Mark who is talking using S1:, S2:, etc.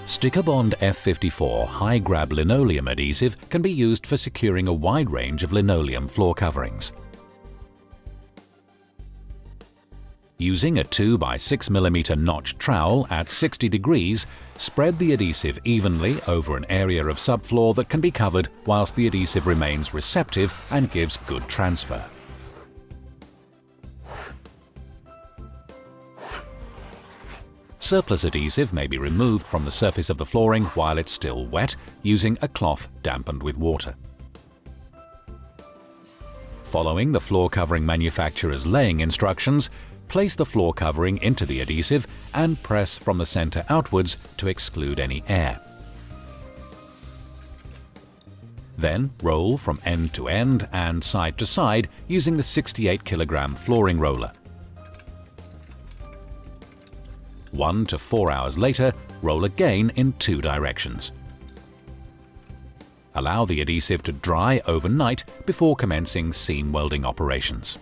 S1: Styccobond F54 high-grab linoleum adhesive can be used for securing a wide range of linoleum floor coverings. Using a 2 by 6 mm notch trowel at 60 degrees, spread the adhesive evenly over an area of subfloor that can be covered whilst the adhesive remains receptive and gives good transfer. Surplus adhesive may be removed from the surface of the flooring while it's still wet using a cloth dampened with water. Following the floor covering manufacturer's laying instructions, place the floor covering into the adhesive and press from the center outwards to exclude any air. Then roll from end to end and side to side using the 68 kg flooring roller. 1 to 4 hours later, roll again in 2 directions. Allow the adhesive to dry overnight before commencing seam welding operations.